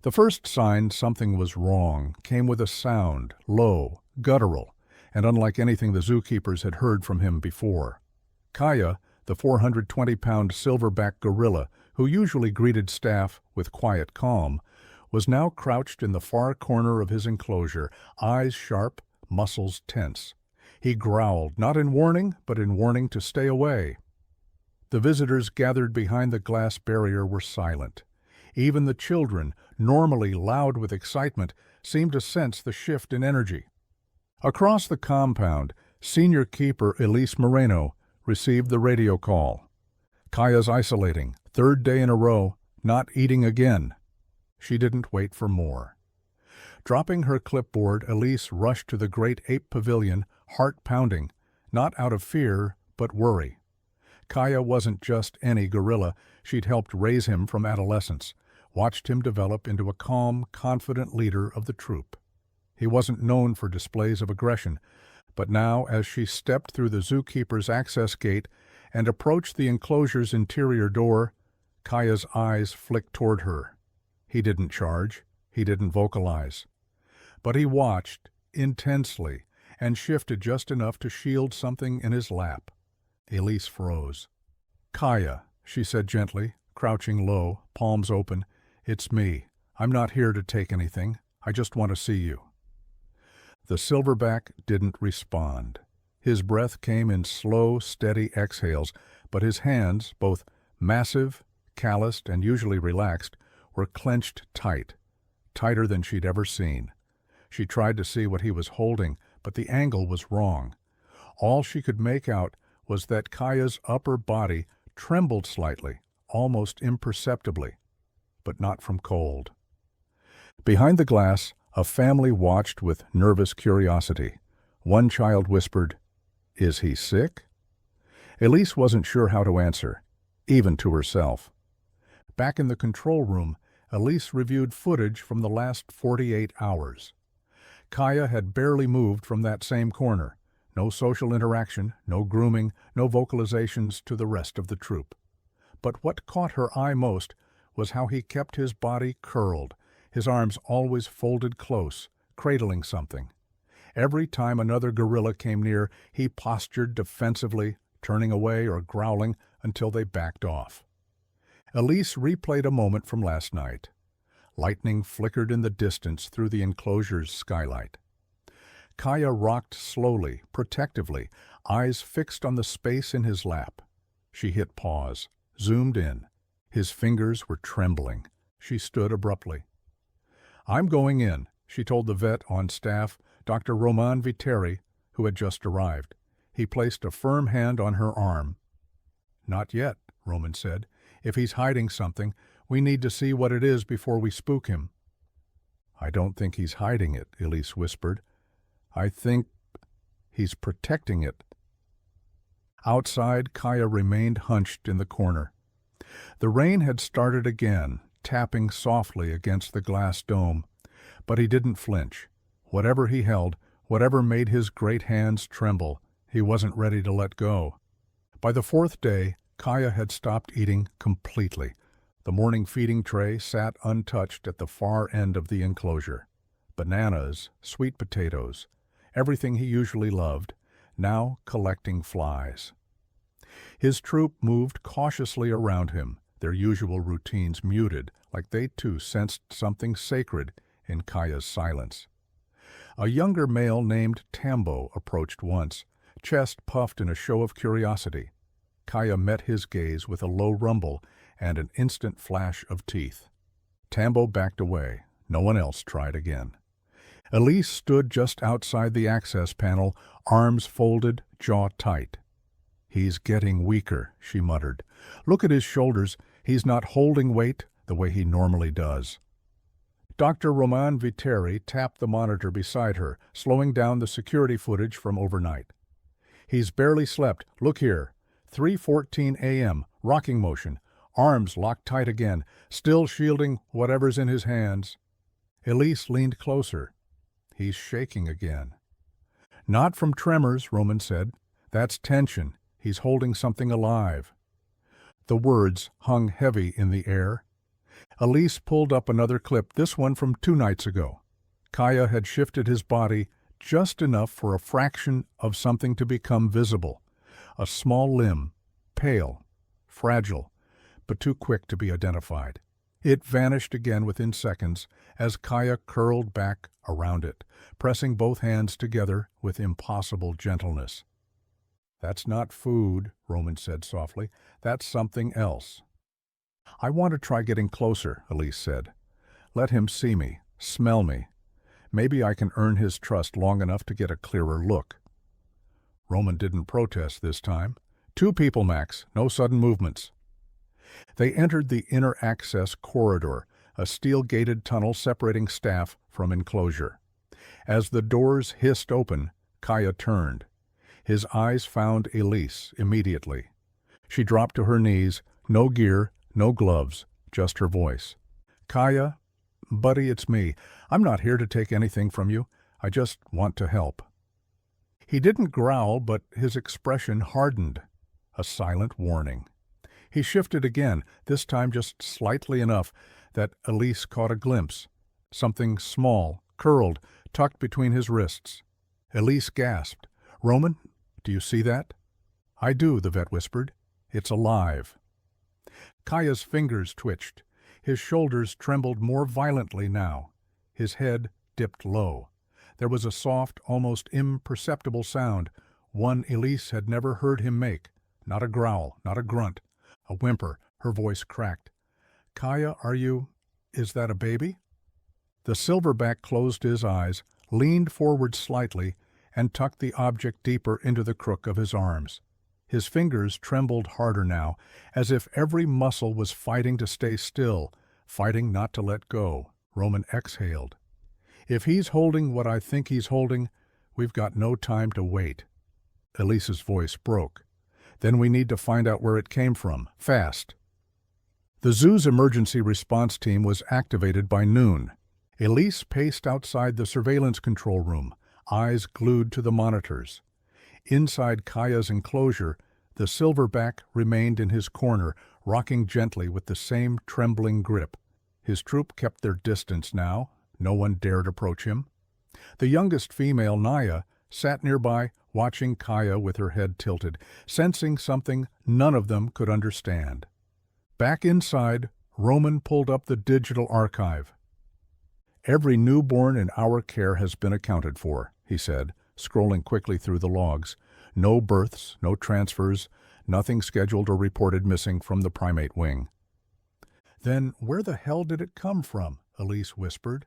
The first sign something was wrong came with a sound, low, guttural, and unlike anything the zookeepers had heard from him before. Kaya, the 420-pound silverback gorilla, who usually greeted staff with quiet calm, was now crouched in the far corner of his enclosure, eyes sharp, muscles tense. He growled, not in warning, but in warning to stay away. The visitors gathered behind the glass barrier were silent. Even the children, normally loud with excitement, seemed to sense the shift in energy. Across the compound, Senior Keeper Elise Moreno received the radio call. Kaya's isolating, third day in a row, not eating again. She didn't wait for more. Dropping her clipboard, Elise rushed to the great ape pavilion, heart pounding, not out of fear, but worry. Kaya wasn't just any gorilla. She'd helped raise him from adolescence, watched him develop into a calm, confident leader of the troop. He wasn't known for displays of aggression, but now, as she stepped through the zookeeper's access gate and approached the enclosure's interior door, Kaya's eyes flicked toward her. He didn't charge, he didn't vocalize. But he watched, intensely, and shifted just enough to shield something in his lap. Elise froze. "Kaya," she said gently, crouching low, palms open, "it's me. I'm not here to take anything. I just want to see you." The silverback didn't respond. His breath came in slow, steady exhales, but his hands, both massive, calloused, and usually relaxed, were clenched tight, tighter than she'd ever seen. She tried to see what he was holding, but the angle was wrong. All she could make out was that Kaya's upper body trembled slightly, almost imperceptibly, but not from cold. Behind the glass, a family watched with nervous curiosity. One child whispered, "Is he sick?" Elise wasn't sure how to answer, even to herself. Back in the control room, Elise reviewed footage from the last 48 hours. Kaya had barely moved from that same corner. No social interaction, no grooming, no vocalizations to the rest of the troop. But what caught her eye most was how he kept his body curled, his arms always folded close, cradling something. Every time another gorilla came near, he postured defensively, turning away or growling until they backed off. Elise replayed a moment from last night. Lightning flickered in the distance through the enclosure's skylight. Kaya rocked slowly, protectively, eyes fixed on the space in his lap. She hit pause, zoomed in. His fingers were trembling. She stood abruptly. "I'm going in," she told the vet on staff, Dr. Roman Viteri, who had just arrived. He placed a firm hand on her arm. "Not yet," Roman said. "If he's hiding something, we need to see what it is before we spook him." "I don't think he's hiding it," Elise whispered. "I think he's protecting it." Outside, Kaya remained hunched in the corner. The rain had started again, tapping softly against the glass dome. But he didn't flinch. Whatever he held, whatever made his great hands tremble, he wasn't ready to let go. By the fourth day, Kaya had stopped eating completely. The morning feeding tray sat untouched at the far end of the enclosure. Bananas, sweet potatoes, everything he usually loved, now collecting flies. His troop moved cautiously around him, their usual routines muted, like they too sensed something sacred in Kaya's silence. A younger male named Tambo approached once, chest puffed in a show of curiosity. Kaya met his gaze with a low rumble and an instant flash of teeth. Tambo backed away. No one else tried again. Elise stood just outside the access panel, arms folded, jaw tight. "He's getting weaker," she muttered. "Look at his shoulders. He's not holding weight the way he normally does." Dr. Roman Viteri tapped the monitor beside her, slowing down the security footage from overnight. "He's barely slept. Look here. 3:14 a.m., rocking motion, arms locked tight again, still shielding whatever's in his hands." Elise leaned closer. "He's shaking again." "Not from tremors," Roman said. "That's tension. He's holding something alive." The words hung heavy in the air. Elise pulled up another clip, this one from 2 nights ago. Kaya had shifted his body just enough for a fraction of something to become visible. A small limb, pale, fragile, but too quick to be identified. It vanished again within seconds as Kaya curled back around it, pressing both hands together with impossible gentleness. "That's not food," Roman said softly. "That's something else." "I want to try getting closer," Elise said. "Let him see me, smell me. Maybe I can earn his trust long enough to get a clearer look." Roman didn't protest this time. 2 people max, no sudden movements. They entered the inner access corridor, a steel-gated tunnel separating staff from enclosure. As the doors hissed open, Kaya turned. His eyes found Elise immediately. She dropped to her knees, no gear, no gloves, just her voice. "Kaya, buddy, it's me. I'm not here to take anything from you. I just want to help." He didn't growl, but his expression hardened, a silent warning. He shifted again, this time just slightly enough that Elise caught a glimpse. Something small, curled, tucked between his wrists. Elise gasped. "Roman, do you see that?" "I do," the vet whispered. "It's alive." Kaya's fingers twitched. His shoulders trembled more violently now. His head dipped low. There was a soft, almost imperceptible sound, one Elise had never heard him make. Not a growl, not a grunt. A whimper, her voice cracked. "Kaya, is that a baby?" The silverback closed his eyes, leaned forward slightly, and tucked the object deeper into the crook of his arms. His fingers trembled harder now, as if every muscle was fighting to stay still, fighting not to let go. Roman exhaled. "If he's holding what I think he's holding, we've got no time to wait." Elise's voice broke. "Then we need to find out where it came from, fast." The zoo's emergency response team was activated by noon. Elise paced outside the surveillance control room, eyes glued to the monitors. Inside Kaya's enclosure, the silverback remained in his corner, rocking gently with the same trembling grip. His troop kept their distance now. No one dared approach him. The youngest female, Naya, sat nearby, watching Kaya with her head tilted, sensing something none of them could understand. Back inside, Roman pulled up the digital archive. "Every newborn in our care has been accounted for," he said, scrolling quickly through the logs. "No births, no transfers, nothing scheduled or reported missing from the primate wing." "Then where the hell did it come from?" Elise whispered.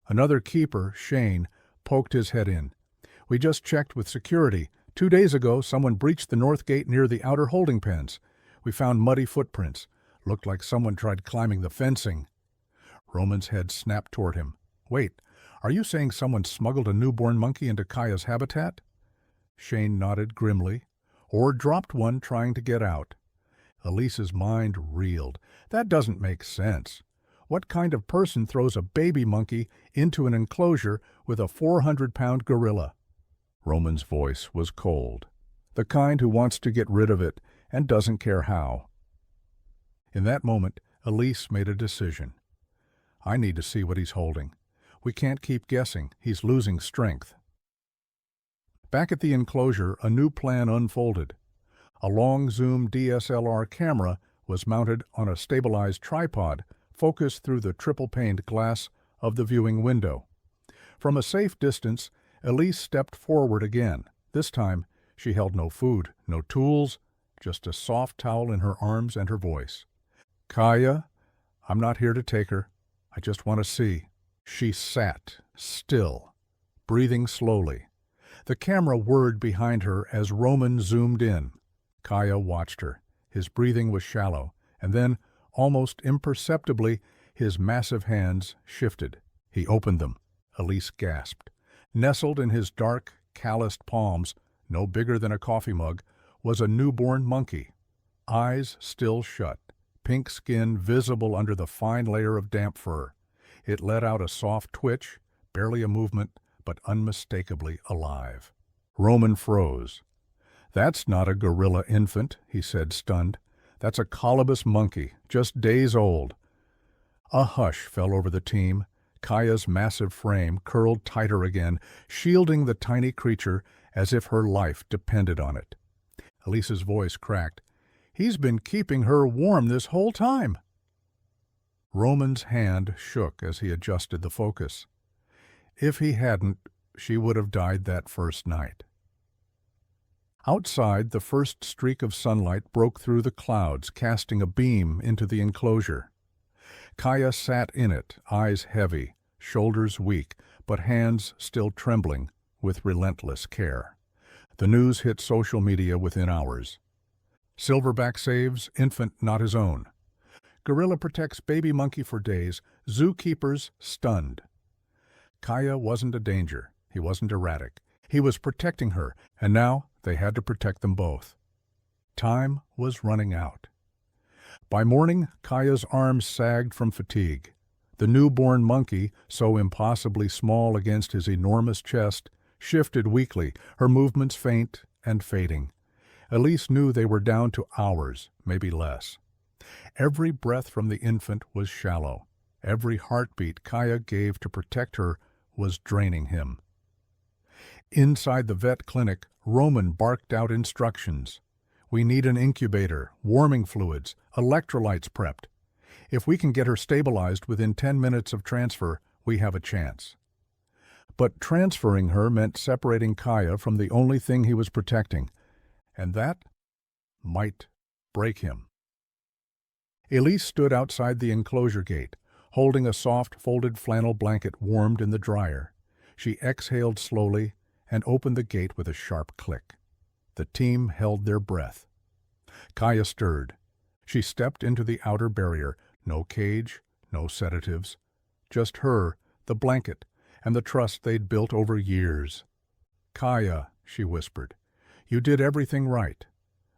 Another keeper, Shane, poked his head in. "We just checked with security. 2 days ago, someone breached the north gate near the outer holding pens. We found muddy footprints. Looked like someone tried climbing the fencing." Roman's head snapped toward him. "Wait, are you saying someone smuggled a newborn monkey into Kaya's habitat?" Shane nodded grimly. "Or dropped one trying to get out." Elise's mind reeled. "That doesn't make sense. What kind of person throws a baby monkey into an enclosure with a 400-pound gorilla?" Roman's voice was cold. "The kind who wants to get rid of it and doesn't care how." In that moment, Elise made a decision. "I need to see what he's holding. We can't keep guessing. He's losing strength." Back at the enclosure, a new plan unfolded. A long-zoom DSLR camera was mounted on a stabilized tripod, focused through the triple-paned glass of the viewing window. From a safe distance, Elise stepped forward again. This time, she held no food, no tools, just a soft towel in her arms and her voice. "Kaya, I'm not here to take her. I just want to see." She sat, still, breathing slowly. The camera whirred behind her as Roman zoomed in. Kaya watched her. His breathing was shallow, and then, almost imperceptibly, his massive hands shifted. He opened them. Elise gasped. Nestled in his dark, calloused palms, no bigger than a coffee mug, was a newborn monkey. Eyes still shut, pink skin visible under the fine layer of damp fur. It let out a soft twitch, barely a movement, but unmistakably alive. Roman froze. "That's not a gorilla infant," he said, stunned. "That's a colobus monkey, just days old." A hush fell over the team. Kaya's massive frame curled tighter again, shielding the tiny creature as if her life depended on it. Elise's voice cracked. "He's been keeping her warm this whole time." Roman's hand shook as he adjusted the focus. If he hadn't, she would have died that first night. Outside, the first streak of sunlight broke through the clouds, casting a beam into the enclosure. Kaya sat in it, eyes heavy, shoulders weak, but hands still trembling with relentless care. The news hit social media within hours. Silverback saves infant not his own. Gorilla protects baby monkey for days. Zookeepers stunned. Kaya wasn't a danger. He wasn't erratic. He was protecting her, and now they had to protect them both. Time was running out. By morning, Kaya's arms sagged from fatigue. The newborn monkey, so impossibly small against his enormous chest, shifted weakly, her movements faint and fading. Elise knew they were down to hours, maybe less. Every breath from the infant was shallow. Every heartbeat Kaya gave to protect her was draining him. Inside the vet clinic, Roman barked out instructions. "We need an incubator, warming fluids, electrolytes prepped. If we can get her stabilized within 10 minutes of transfer, we have a chance." But transferring her meant separating Kaya from the only thing he was protecting, and that might break him. Elise stood outside the enclosure gate, holding a soft folded flannel blanket warmed in the dryer. She exhaled slowly and opened the gate with a sharp click. The team held their breath. Kaya stirred. She stepped into the outer barrier. No cage, no sedatives. Just her, the blanket, and the trust they'd built over years. "Kaya," she whispered, "you did everything right.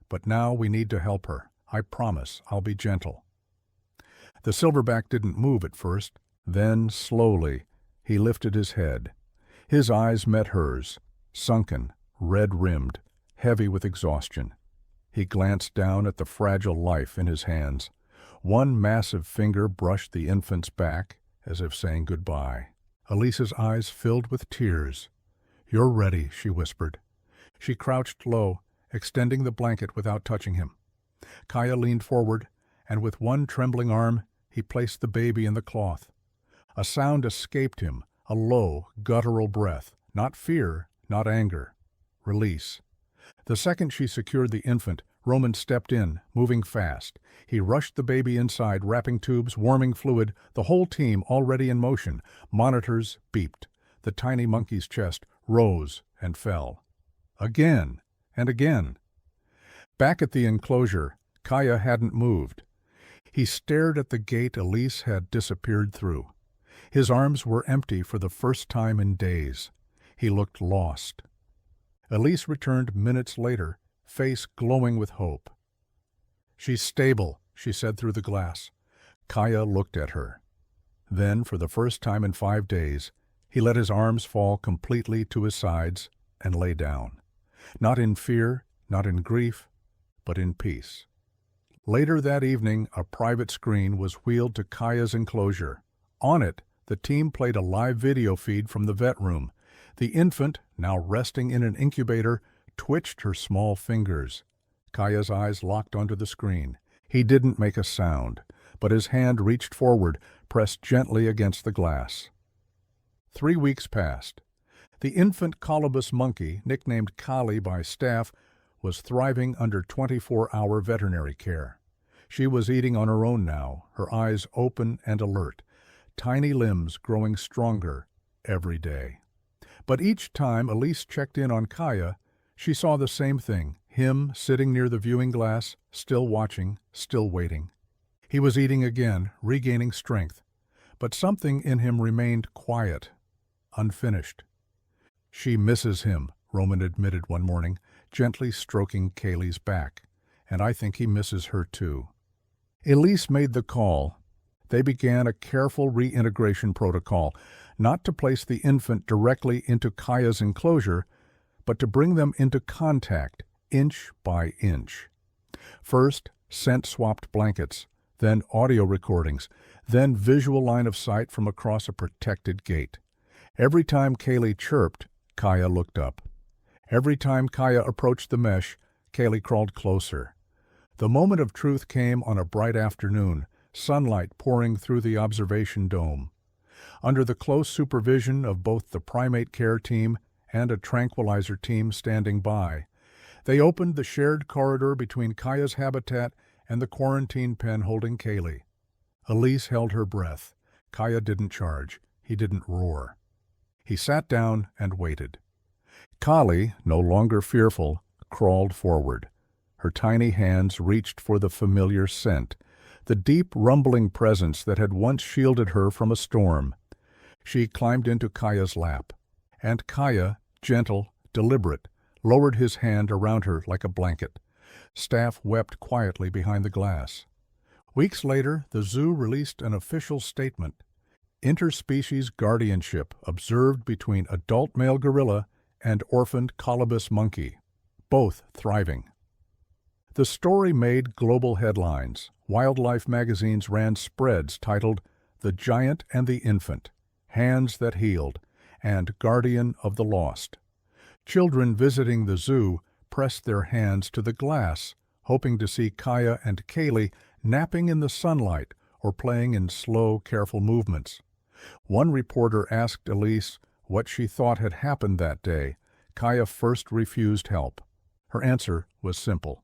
But now we need to help her. I promise I'll be gentle." The silverback didn't move at first. Then, slowly, he lifted his head. His eyes met hers, sunken, red-rimmed, heavy with exhaustion. He glanced down at the fragile life in his hands. One massive finger brushed the infant's back, as if saying goodbye. Elise's eyes filled with tears. "You're ready," she whispered. She crouched low, extending the blanket without touching him. Kaya leaned forward, and with one trembling arm, he placed the baby in the cloth. A sound escaped him, a low, guttural breath. Not fear, not anger. Release. The second she secured the infant, Roman stepped in, moving fast. He rushed the baby inside, wrapping tubes, warming fluid, the whole team already in motion. Monitors beeped. The tiny monkey's chest rose and fell. Again and again. Back at the enclosure, Kaya hadn't moved. He stared at the gate Elise had disappeared through. His arms were empty for the first time in days. He looked lost. Elise returned minutes later, face glowing with hope. "She's stable," she said through the glass. Kaya looked at her. Then, for the first time in 5 days, he let his arms fall completely to his sides and lay down. Not in fear, not in grief, but in peace. Later that evening, a private screen was wheeled to Kaya's enclosure. On it, the team played a live video feed from the vet room. The infant, now resting in an incubator, twitched her small fingers. Kaya's eyes locked onto the screen. He didn't make a sound, but his hand reached forward, pressed gently against the glass. 3 weeks passed. The infant colobus monkey, nicknamed Kali by staff, was thriving under 24-hour veterinary care. She was eating on her own now, her eyes open and alert, tiny limbs growing stronger every day. But each time Elise checked in on Kaya, she saw the same thing, him sitting near the viewing glass, still watching, still waiting. He was eating again, regaining strength, but something in him remained quiet, unfinished. "She misses him," Roman admitted one morning, gently stroking Kaylee's back, "and I think he misses her too." Elise made the call. They began a careful reintegration protocol, not to place the infant directly into Kaya's enclosure, but to bring them into contact, inch by inch. First, scent-swapped blankets, then audio recordings, then visual line of sight from across a protected gate. Every time Kaylee chirped, Kaya looked up. Every time Kaya approached the mesh, Kaylee crawled closer. The moment of truth came on a bright afternoon, sunlight pouring through the observation dome. Under the close supervision of both the primate care team and a tranquilizer team standing by, they opened the shared corridor between Kaya's habitat and the quarantine pen holding Kaylee. Elise held her breath. Kaya didn't charge. He didn't roar. He sat down and waited. Kali, no longer fearful, crawled forward. Her tiny hands reached for the familiar scent, the deep rumbling presence that had once shielded her from a storm. She climbed into Kaya's lap, and Kaya, gentle, deliberate, lowered his hand around her like a blanket. Staff wept quietly behind the glass. Weeks later, the zoo released an official statement. Interspecies guardianship observed between adult male gorilla and orphaned colobus monkey, both thriving. The story made global headlines. Wildlife magazines ran spreads titled "The Giant and the Infant," "Hands That Healed," and "Guardian of the Lost." Children visiting the zoo pressed their hands to the glass, hoping to see Kaya and Kaylee napping in the sunlight or playing in slow, careful movements. One reporter asked Elise what she thought had happened that day. Kaya first refused help. Her answer was simple.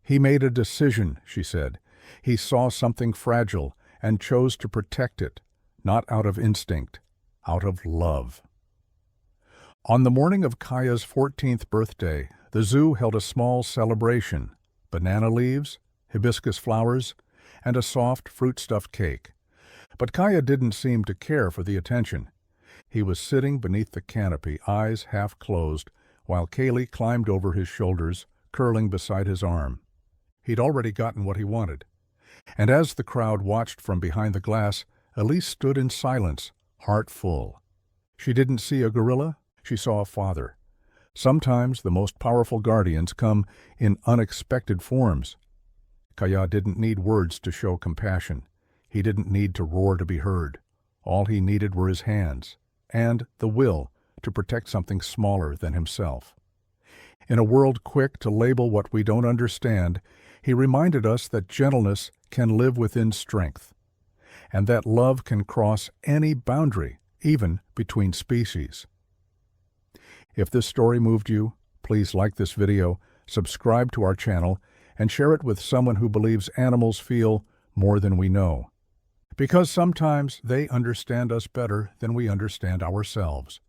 "He made a decision," she said. "He saw something fragile and chose to protect it, not out of instinct, out of love." On the morning of Kaya's 14th birthday, the zoo held a small celebration: banana leaves, hibiscus flowers, and a soft fruit-stuffed cake. But Kaya didn't seem to care for the attention. He was sitting beneath the canopy, eyes half closed, while Kaylee climbed over his shoulders, curling beside his arm. He'd already gotten what he wanted. And as the crowd watched from behind the glass, Elise stood in silence, heart full. She didn't see a gorilla, she saw a father. Sometimes the most powerful guardians come in unexpected forms. Kaya didn't need words to show compassion. He didn't need to roar to be heard. All he needed were his hands, and the will to protect something smaller than himself. In a world quick to label what we don't understand, he reminded us that gentleness can live within strength, and that love can cross any boundary, even between species. If this story moved you, please like this video, subscribe to our channel, and share it with someone who believes animals feel more than we know. Because sometimes they understand us better than we understand ourselves.